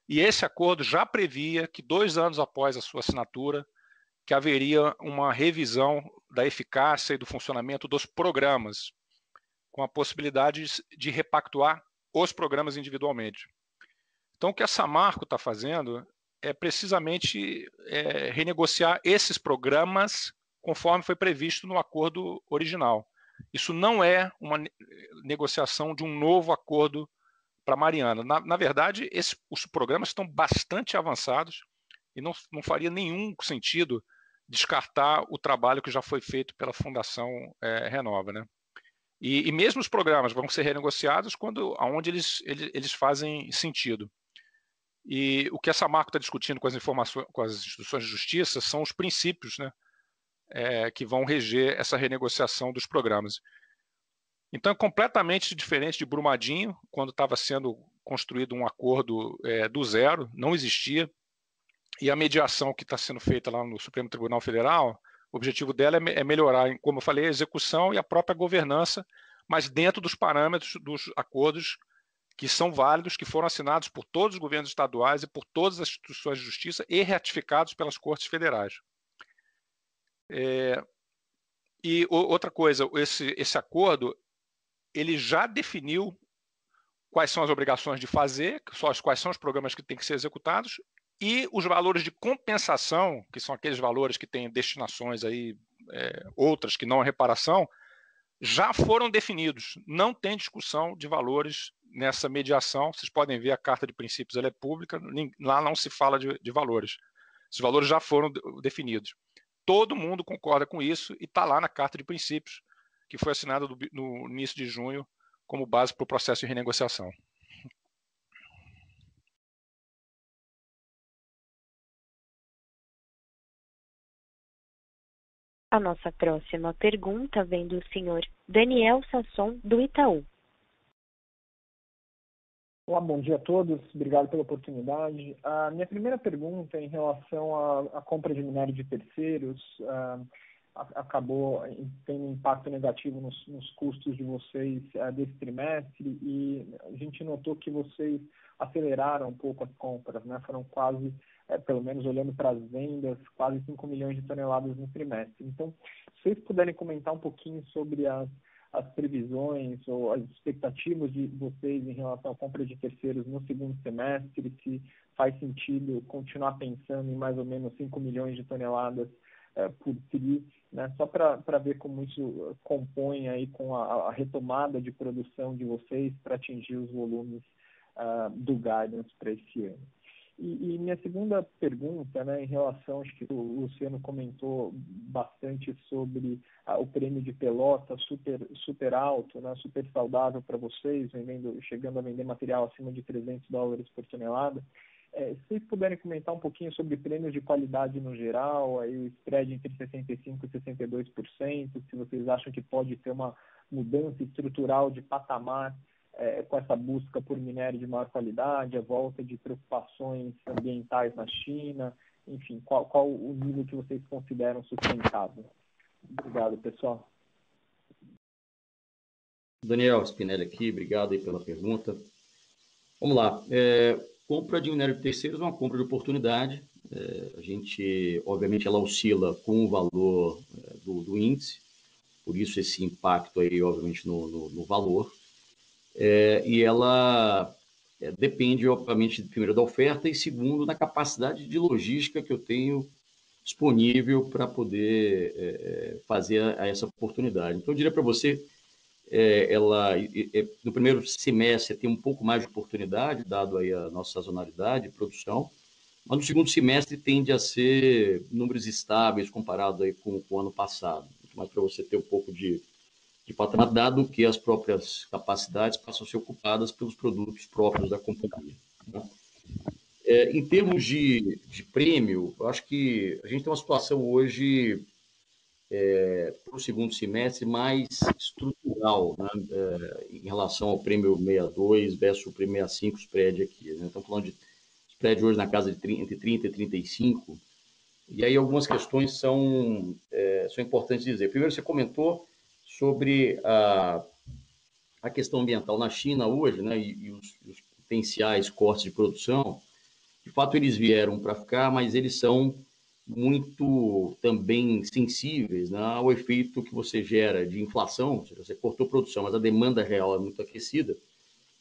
E esse acordo já previa que 2 anos após a sua assinatura, que haveria uma revisão da eficácia e do funcionamento dos programas, com a possibilidade de repactuar os programas individualmente. Então, o que a Samarco está fazendo é precisamente renegociar esses programas conforme foi previsto no acordo original. Isso não é uma negociação de um novo acordo para Mariana. Na verdade, os programas estão bastante avançados e não faria nenhum sentido descartar o trabalho que já foi feito pela Fundação Renova, né? E mesmo os programas vão ser renegociados onde eles fazem sentido. E o que a Samarco está discutindo com as instituições de justiça são os princípios, né, que vão reger essa renegociação dos programas. Então, é completamente diferente de Brumadinho, quando estava sendo construído um acordo do zero, não existia, e a mediação que está sendo feita lá no Supremo Tribunal Federal, o objetivo dela é melhorar, como eu falei, a execução e a própria governança, mas dentro dos parâmetros dos acordos que são válidos, que foram assinados por todos os governos estaduais e por todas as instituições de justiça e ratificados pelas cortes federais. E outra coisa, esse acordo, ele já definiu quais são as obrigações de fazer, quais são os programas que têm que ser executados, e os valores de compensação, que são aqueles valores que têm destinações aí, outras que não a reparação, já foram definidos. Não tem discussão de valores nessa mediação. Vocês podem ver a Carta de Princípios, ela é pública, lá não se fala de valores. Esses valores já foram definidos. Todo mundo concorda com isso e está lá na Carta de Princípios, que foi assinada no início de junho como base para o processo de renegociação. A nossa próxima pergunta vem do senhor Daniel Sasson, do Itaú. Olá, bom dia a todos. Obrigado pela oportunidade. A minha primeira pergunta é em relação à compra de minério de terceiros. Acabou tendo um impacto negativo nos custos de vocês desse trimestre, e a gente notou que vocês aceleraram um pouco as compras, né? Foram quase, pelo menos olhando para as vendas, quase 5 milhões de toneladas no trimestre. Então, se vocês puderem comentar um pouquinho sobre as previsões ou as expectativas de vocês em relação à compra de terceiros no segundo semestre, se faz sentido continuar pensando em mais ou menos 5 milhões de toneladas por TRI, né? Só para ver como isso compõe aí com a retomada de produção de vocês para atingir os volumes do guidance para esse ano. E minha segunda pergunta, né, em relação, acho que o Luciano comentou bastante sobre o prêmio de pelota super alto, né, super saudável para vocês, chegando a vender material acima de $300 por tonelada. Se vocês puderem comentar um pouquinho sobre prêmios de qualidade no geral, aí o spread entre 65% e 62%, se vocês acham que pode ter uma mudança estrutural de patamar com essa busca por minério de maior qualidade, a volta de preocupações ambientais na China, enfim, qual o nível que vocês consideram sustentável? Obrigado, pessoal. Daniel Spinelli aqui, obrigado aí pela pergunta. Vamos lá. Compra de minério de terceiros é uma compra de oportunidade. A gente, obviamente, ela oscila com o valor do índice, por isso esse impacto aí, obviamente, no valor. E ela depende, obviamente, primeiro da oferta e segundo da capacidade de logística que eu tenho disponível para poder fazer essa oportunidade. Então, eu diria para você, no primeiro semestre tem um pouco mais de oportunidade, dado aí a nossa sazonalidade de produção, mas no segundo semestre tende a ser números estáveis comparado aí com o ano passado. Mas para você ter um pouco de patamar, dado que as próprias capacidades passam a ser ocupadas pelos produtos próprios da companhia. Tá? Em termos de prêmio, eu acho que a gente tem uma situação hoje, para o segundo semestre, mais estrutural, né? Em relação ao prêmio 62 versus o prêmio 65, o spread aqui. Né? Estamos falando de spread hoje na casa de entre 30 e 35, e aí algumas questões são importantes dizer. Primeiro, você comentou sobre a questão ambiental na China hoje, né, e os potenciais cortes de produção. De fato, eles vieram para ficar, mas eles são muito também sensíveis, né, ao efeito que você gera de inflação. Ou seja, você cortou produção, mas a demanda real é muito aquecida.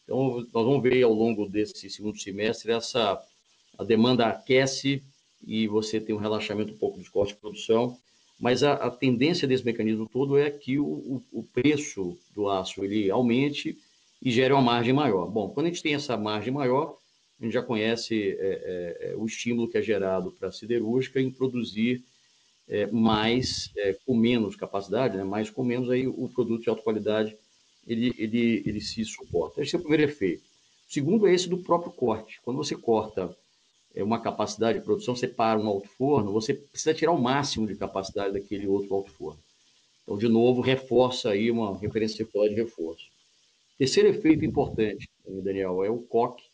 Então, nós vamos ver ao longo desse segundo semestre a demanda aquece e você tem um relaxamento um pouco dos cortes de produção. Mas a tendência desse mecanismo todo é que o preço do aço ele aumente e gere uma margem maior. Bom, quando a gente tem essa margem maior, a gente já conhece o estímulo que é gerado para a siderúrgica em produzir mais com menos capacidade, né? Mais com menos, aí o produto de alta qualidade ele se suporta. Esse é o primeiro efeito. O segundo é esse do próprio corte. Quando você corta uma capacidade de produção, você para um alto forno, você precisa tirar o máximo de capacidade daquele outro alto forno. Então, de novo, reforça aí uma referência circular de reforço. Terceiro efeito importante, Daniel, é o coque.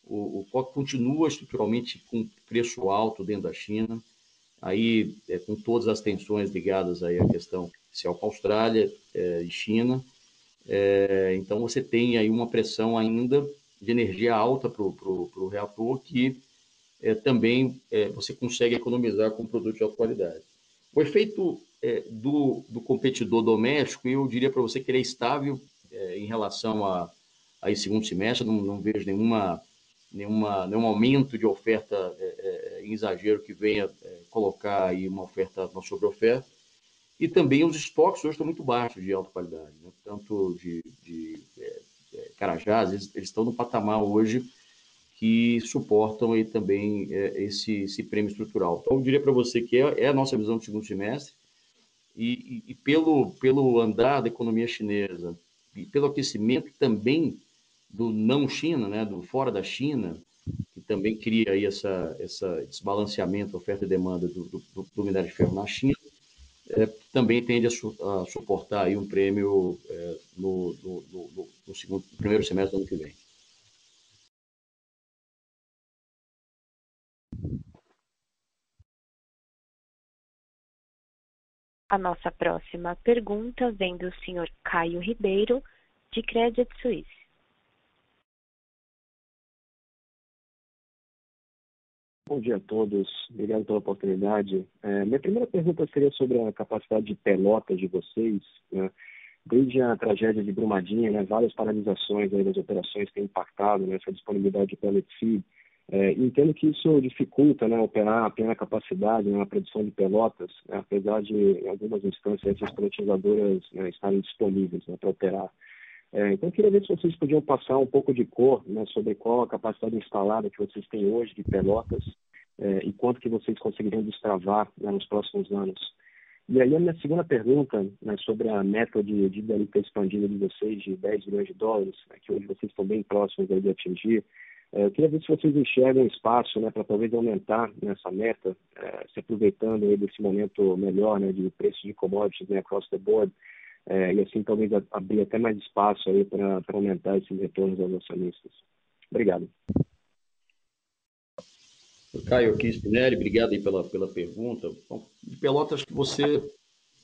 O coque continua estruturalmente com preço alto dentro da China, aí com todas as tensões ligadas aí à questão comercial com a Austrália e China. Então, você tem aí uma pressão ainda de energia alta para o reator que também você consegue economizar com produtos de alta qualidade. O efeito do competidor doméstico, eu diria para você que ele é estável em relação a esse segundo semestre, não vejo nenhum aumento de oferta em exagero que venha colocar aí uma sobre-oferta. E também os estoques hoje estão muito baixos de alta qualidade, né? Tanto de Carajás, eles estão no patamar hoje que suportam aí também esse prêmio estrutural. Então, eu diria para você que é a nossa visão do segundo semestre e pelo andar da economia chinesa e pelo aquecimento também do não China, né, do fora da China, que também cria aí esse desbalanceamento oferta e demanda do minério de ferro na China, também tende a suportar aí um prêmio no primeiro semestre do ano que vem. A nossa próxima pergunta vem do senhor Caio Ribeiro, de Credit Suisse. Bom dia a todos, obrigado pela oportunidade. Minha primeira pergunta seria sobre a capacidade de Pelotas de vocês, né? Desde a tragédia de Brumadinho, né, várias paralisações aí das operações têm impactado nessa disponibilidade de pellet feed. Entendo que isso dificulta, né, operar a plena capacidade na produção de Pelotas, né, apesar de, em algumas instâncias, essas peletizadoras, né, estarem disponíveis, né, para operar. Então, eu queria ver se vocês podiam passar um pouco de cor, né, sobre qual a capacidade instalada que vocês têm hoje de Pelotas e quanto que vocês conseguiriam destravar, né, nos próximos anos. E aí a minha segunda pergunta, né, sobre a meta de dívida líquida expandida de vocês de 10 bilhões de dólares, né, que hoje vocês estão bem próximos aí de atingir. Eu queria ver se vocês enxergam espaço, né, para talvez aumentar nessa meta, se aproveitando aí desse momento melhor, né, de preço de commodities, né, across the board, e assim talvez abrir até mais espaço aí para aumentar esses retornos aos acionistas. Obrigado. Caio aqui, Spinelli, obrigado aí pela pergunta. Bom, de Pelotas, que você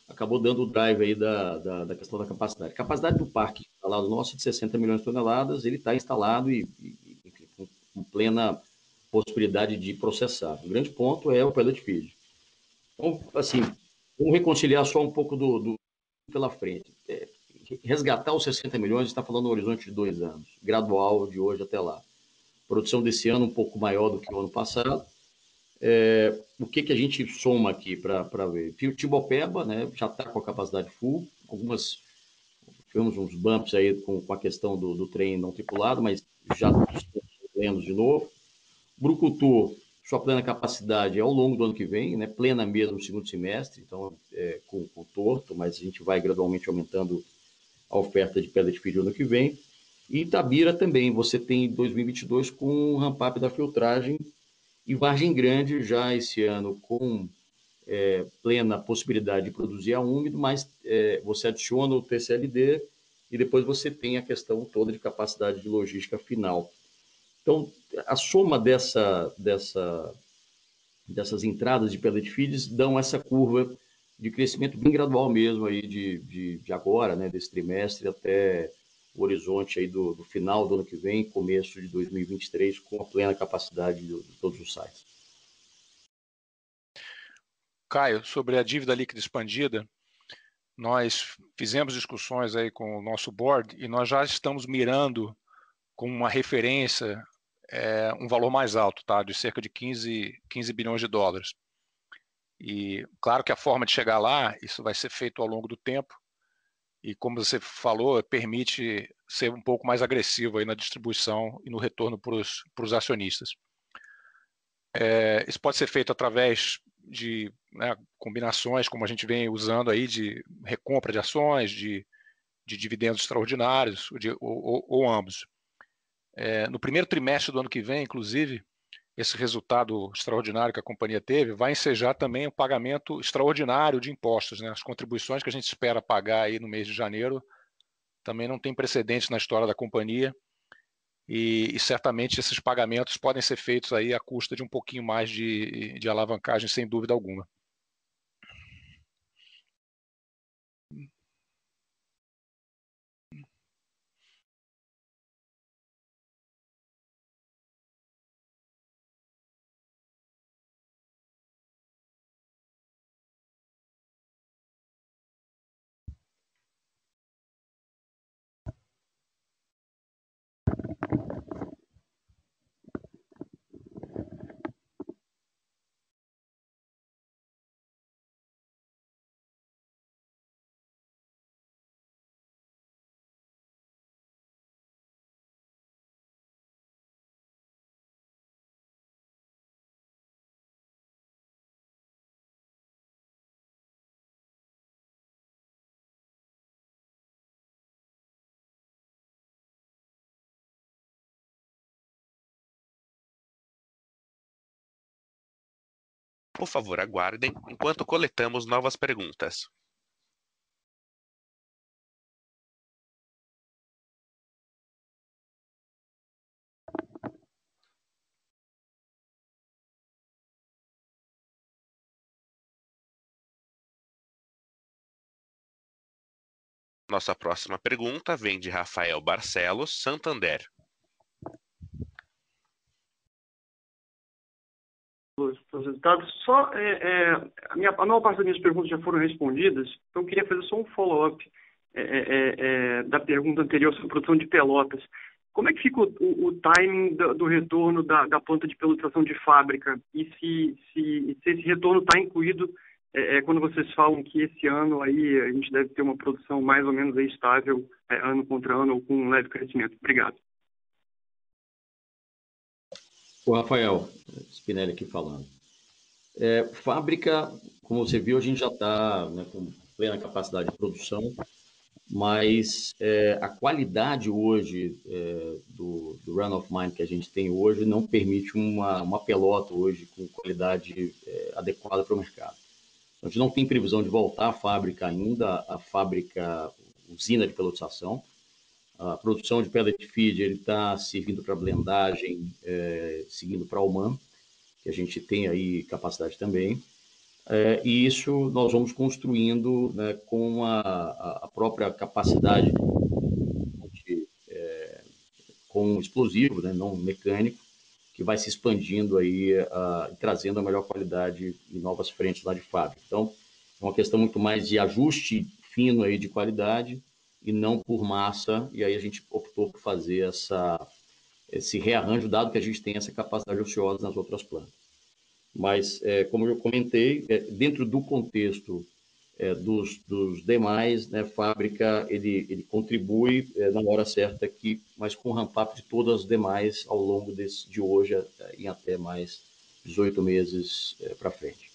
acabou dando o drive aí da questão da capacidade. A capacidade do parque instalado nosso é de 60 milhões de toneladas, ele está instalado e com plena possibilidade de processar. O grande ponto é o pellet feed. Então, assim, vamos reconciliar só um pouco do pela frente. Resgatar os 60 milhões, está falando no horizonte de 2 anos, gradual de hoje até lá. Produção desse ano um pouco maior do que o ano passado. O que a gente soma aqui para ver? Timbopeba, né, já está com a capacidade full, tivemos uns bumps aí com a questão do trem não tripulado, mas já estamos plenos de novo. Brucutu, sua plena capacidade é ao longo do ano que vem, né, plena mesmo no segundo semestre, então com torto, mas a gente vai gradualmente aumentando a oferta de pellet feed no ano que vem. E Itabira também, você tem 2022 com o ramp-up da filtragem e Vargem Grande já esse ano com plena possibilidade de produzir a úmido, mas você adiciona o TCLD e depois você tem a questão toda de capacidade de logística final. Então, a soma dessas entradas de pellet feeds dão essa curva de crescimento bem gradual mesmo aí de agora, né, desse trimestre até o horizonte aí do final do ano que vem, começo de 2023, com a plena capacidade de todos os sites. Caio, sobre a dívida líquida expandida, nós fizemos discussões aí com o nosso board e nós já estamos mirando com uma referência um valor mais alto, tá? De cerca de 15 bilhões de dólares. E claro que a forma de chegar lá, isso vai ser feito ao longo do tempo e, como você falou, permite ser um pouco mais agressivo aí na distribuição e no retorno para os acionistas. Isso pode ser feito através de, né, combinações, como a gente vem usando aí, de recompra de ações, de dividendos extraordinários, ou ambos. No primeiro trimestre do ano que vem, inclusive, esse resultado extraordinário que a companhia teve, vai ensejar também o pagamento extraordinário de impostos, né? As contribuições que a gente espera pagar aí no mês de janeiro também não tem precedentes na história da companhia e certamente esses pagamentos podem ser feitos aí à custa de um pouquinho mais de alavancagem, sem dúvida alguma. Por favor, aguardem enquanto coletamos novas perguntas. Nossa próxima pergunta vem de Rafael Barcelos, Santander. Os resultados. Só a maior parte das minhas perguntas já foram respondidas, então eu queria fazer só um follow-up da pergunta anterior sobre a produção de pelotas. Como é que fica o timing do retorno da planta de pelutização de fábrica? E se esse retorno está incluído quando vocês falam que esse ano aí a gente deve ter uma produção mais ou menos aí estável ano contra ano ou com um leve crescimento? Obrigado. O Rafael Spinelli aqui falando. Fábrica, como você viu, a gente já está, né, com plena capacidade de produção, mas a qualidade hoje do run of mine que a gente tem hoje não permite uma pelota hoje com qualidade adequada para o mercado. A gente não tem previsão de voltar à fábrica ainda, usina de pelotização. A produção de pellet feed está servindo para blendagem, seguindo para Oman, que a gente tem aí capacidade também. E isso nós vamos construindo, né, com a própria capacidade com explosivo, né, não mecânico, que vai se expandindo aí, trazendo a melhor qualidade em novas frentes lá de fábrica. Então, é uma questão muito mais de ajuste fino aí de qualidade e não por massa, e aí a gente optou por fazer esse rearranjo, dado que a gente tem essa capacidade ociosa nas outras plantas. Mas, como eu comentei, dentro do contexto dos demais, né, fábrica, ele contribui na hora certa aqui, mas com ramp-up de todas as demais ao longo de hoje em até mais 18 meses para frente.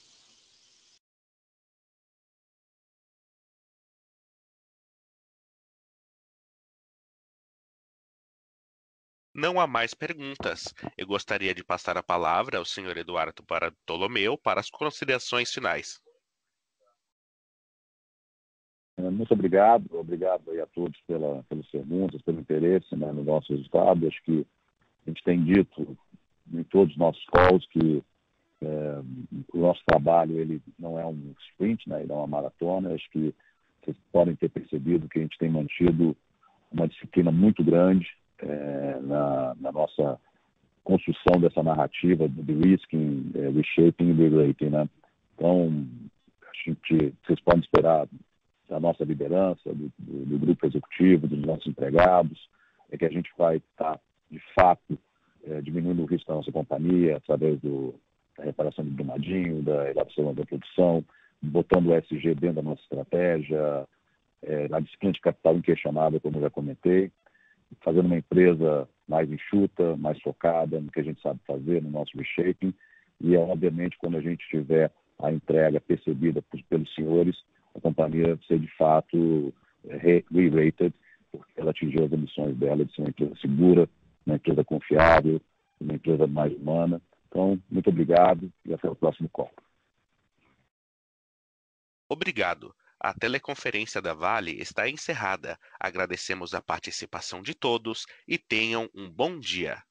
Não há mais perguntas. Eu gostaria de passar a palavra ao senhor Eduardo Bartolomeu para as considerações finais. Muito obrigado aí a todos pelas perguntas, pelo interesse, né, no nosso resultado. Acho que a gente tem dito em todos os nossos calls que o nosso trabalho ele não é um sprint, né, ele é uma maratona. Acho que vocês podem ter percebido que a gente tem mantido uma disciplina muito grande na nossa construção dessa narrativa do de-risking, reshaping e re-rating, né? Então, vocês podem esperar da nossa liderança, do grupo executivo, dos nossos empregados, que a gente vai estar, de fato, diminuindo o risco da nossa companhia através da reparação de Brumadinho, da elaboração da produção, botando o ESG dentro da nossa estratégia, a disciplina de capital inquestionável, como eu já comentei, fazendo uma empresa mais enxuta, mais focada no que a gente sabe fazer, no nosso reshaping, e, obviamente, quando a gente tiver a entrega percebida pelos senhores, a companhia ser, de fato, re-rated, porque ela atingiu as ambições dela de ser uma empresa segura, uma empresa confiável, uma empresa mais humana. Então, Então, muito obrigado e até o próximo call. Obrigado. A teleconferência da Vale está encerrada. Agradecemos a participação de todos e tenham um bom dia.